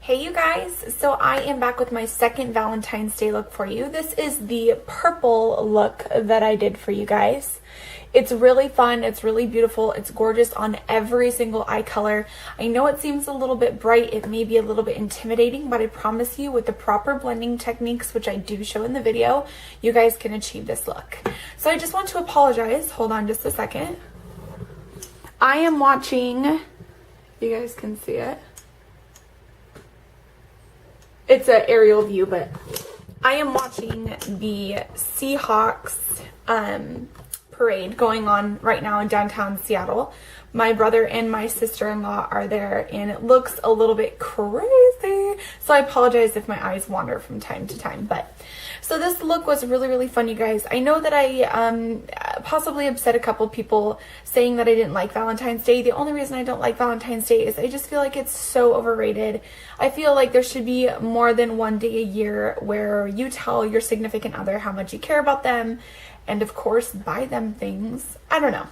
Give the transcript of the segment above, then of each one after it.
Hey you guys, so I am back with my second Valentine's Day look for you. This is the purple look that I did for you guys. It's really fun, it's really beautiful, it's gorgeous on every single eye color. I know it seems a little bit bright, it may be a little bit intimidating, but I promise you with the proper blending techniques, which I do show in the video, you guys can achieve this look. So I just want to apologize, hold on just a second. I am watching, you guys can see it. It's an aerial view, but I am watching the Seahawks parade going on right now in downtown Seattle. My brother and my sister-in-law are there, and it looks a little bit crazy. So I apologize if my eyes wander from time to time. But so this look was really fun, you guys. I know that I possibly upset a couple people saying that I didn't like Valentine's Day. The only reason I don't like Valentine's Day is I just feel like it's so overrated. I feel like there should be more than one day a year where you tell your significant other how much you care about them and, of course, buy them things. I don't know.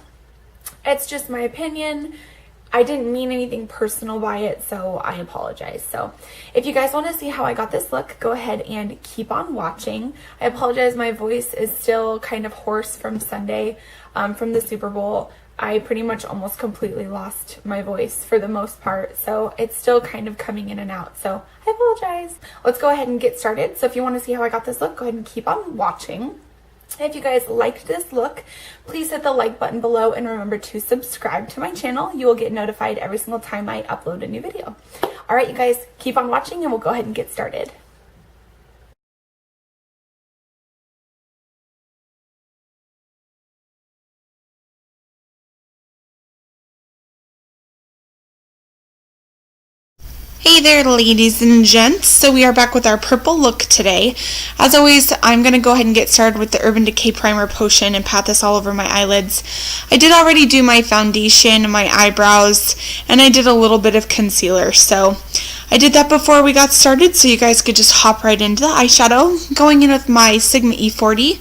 It's just my opinion. I didn't mean anything personal by it, so I apologize. So if you guys want to see how I got this look, go ahead and keep on watching. I apologize, my voice is still kind of hoarse from Sunday, from the Super Bowl. I pretty much almost completely lost my voice for the most part, so it's still kind of coming in and out, so I apologize. Let's go ahead and get started. So if you want to see how I got this look, go ahead and keep on watching. If you guys liked this look, please hit the like button below and remember to subscribe to my channel. You will get notified every single time I upload a new video. All right, you guys, keep on watching and we'll go ahead and get started. Hey there, ladies and gents. So we are back with our purple look today. As always, I'm going to go ahead and get started with the Urban Decay Primer Potion and pat this all over my eyelids. I did already do my foundation, my eyebrows, and I did a little bit of concealer. So I did that before we got started so you guys could just hop right into the eyeshadow. Going in with my Sigma E40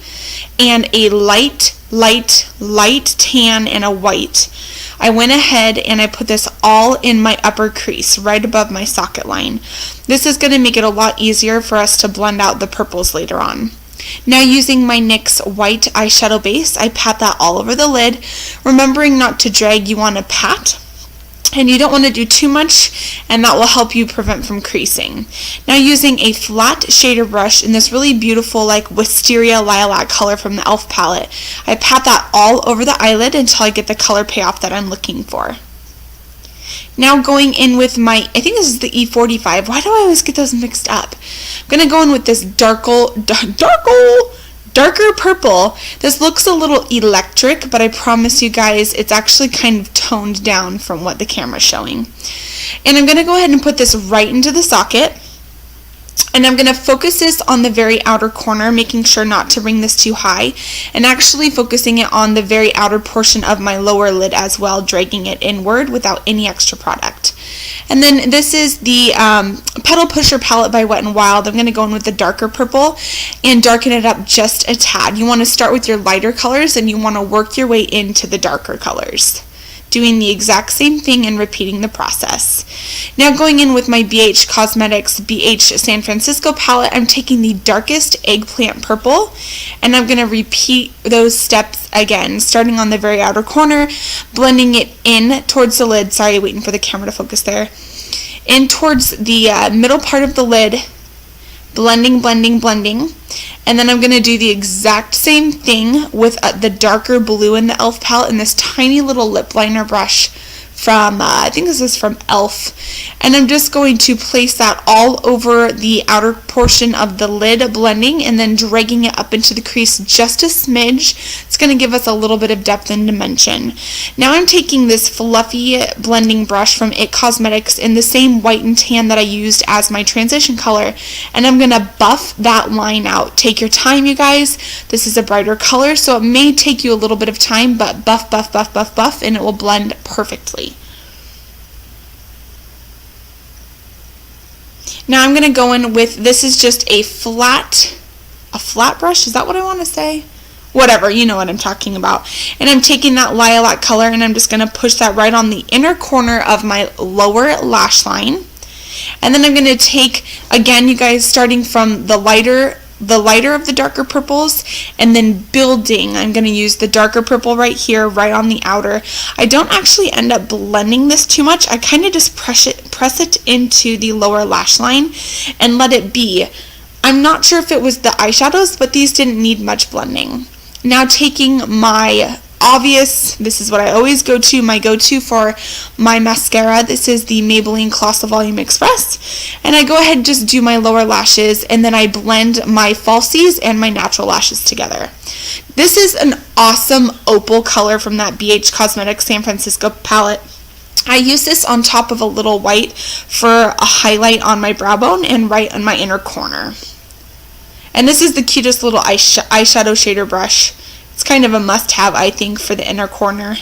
and a light tan and a white. I went ahead and I put this all in my upper crease, right above my socket line. This is going to make it a lot easier for us to blend out the purples later on. Now using my NYX white eyeshadow base, I pat that all over the lid. Remembering not to drag, you want to pat. And you don't want to do too much, and that will help you prevent from creasing. Now using a flat shader brush in this really beautiful like wisteria lilac color from the e.l.f. palette, I pat that all over the eyelid until I get the color payoff that I'm looking for. Now going in with my, I think this is the E45. Why do I always get those mixed up? I'm going to go in with this darker purple. This looks a little electric, but I promise you guys it's actually kind of toned down from what the camera's showing. And I'm going to go ahead and put this right into the socket. And I'm going to focus this on the very outer corner, making sure not to bring this too high, and actually focusing it on the very outer portion of my lower lid as well, dragging it inward without any extra product. And then this is the Petal Pusher palette by Wet n Wild. I'm going to go in with the darker purple and darken it up just a tad. You want to start with your lighter colors and you want to work your way into the darker colors, doing the exact same thing and repeating the process. Now going in with my BH Cosmetics BH San Francisco palette, I'm taking the darkest eggplant purple and I'm going to repeat those steps again, starting on the very outer corner, blending it in towards the lid. Sorry, waiting for the camera to focus there. In towards the middle part of the lid, blending. And then I'm going to do the exact same thing with the darker blue in the e.l.f. palette in this tiny little lip liner brush from, I think this is from e.l.f. And I'm just going to place that all over the outer portion of the lid, blending and then dragging it up into the crease just a smidge. It's going to give us a little bit of depth and dimension. Now I'm taking this fluffy blending brush from IT Cosmetics in the same white and tan that I used as my transition color, and I'm going to buff that line out. Take your time, you guys. This is a brighter color, so it may take you a little bit of time, but buff, and it will blend perfectly. Now I'm going to go in with, this is just a flat brush, is that what I want to say? Whatever, you know what I'm talking about. And I'm taking that lilac color and I'm just going to push that right on the inner corner of my lower lash line. And then I'm going to take, again, you guys, starting from the lighter of the darker purples, and then building. I'm going to use the darker purple right here, right on the outer. I don't actually end up blending this too much. I kind of just press it into the lower lash line and let it be. I'm not sure if it was the eyeshadows, but these didn't need much blending. Now taking my obvious, this is what I always go to, my go-to for my mascara. This is the Maybelline Colossal Volume Express. And I go ahead and just do my lower lashes, and then I blend my falsies and my natural lashes together. This is an awesome opal color from that BH Cosmetics San Francisco palette. I use this on top of a little white for a highlight on my brow bone and right on my inner corner. And this is the cutest little eyeshadow shader brush. It's kind of a must-have, I think, for the inner corner.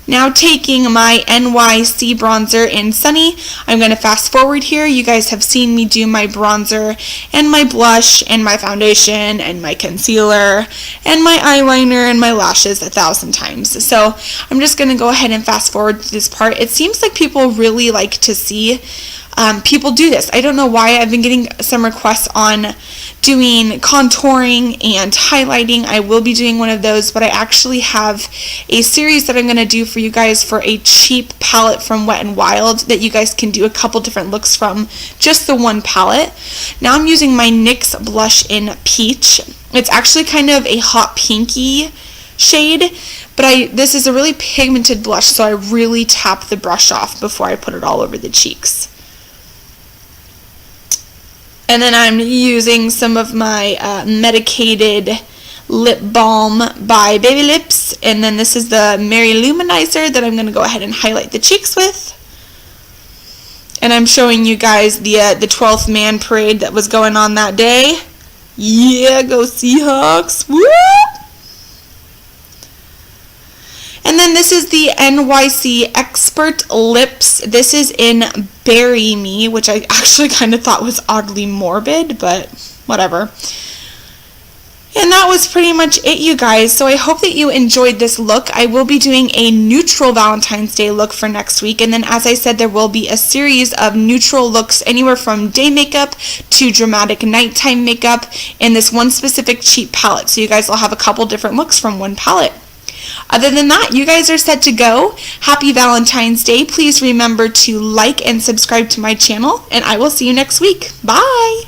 Now taking my NYC bronzer in Sunny, I'm going to fast forward here. You guys have seen me do my bronzer and my blush and my foundation and my concealer and my eyeliner and my lashes 1,000 times. So I'm just going to go ahead and fast forward to this part. It seems like people really like to see people do this. I don't know why. I've been getting some requests on doing contouring and highlighting. I will be doing one of those, but I actually have a series that I'm going to do for you guys for a cheap palette from Wet n Wild that you guys can do a couple different looks from just the one palette. Now I'm using my NYX blush in Peach. It's actually kind of a hot pinky shade, but this is a really pigmented blush, so I really tap the brush off before I put it all over the cheeks. And then I'm using some of my medicated lip balm by Baby Lips. And then this is the Mary Luminizer that I'm going to go ahead and highlight the cheeks with. And I'm showing you guys the 12th man parade that was going on that day. Yeah, go Seahawks. Woo! And then this is the NYC Expert Lips. This is in Bury Me, which I actually kind of thought was oddly morbid, but whatever. And that was pretty much it, you guys. So I hope that you enjoyed this look. I will be doing a neutral Valentine's Day look for next week. And then, as I said, there will be a series of neutral looks anywhere from day makeup to dramatic nighttime makeup in this one specific cheap palette. So you guys will have a couple different looks from one palette. Other than that, you guys are set to go. Happy Valentine's Day. Please remember to like and subscribe to my channel, and I will see you next week. Bye!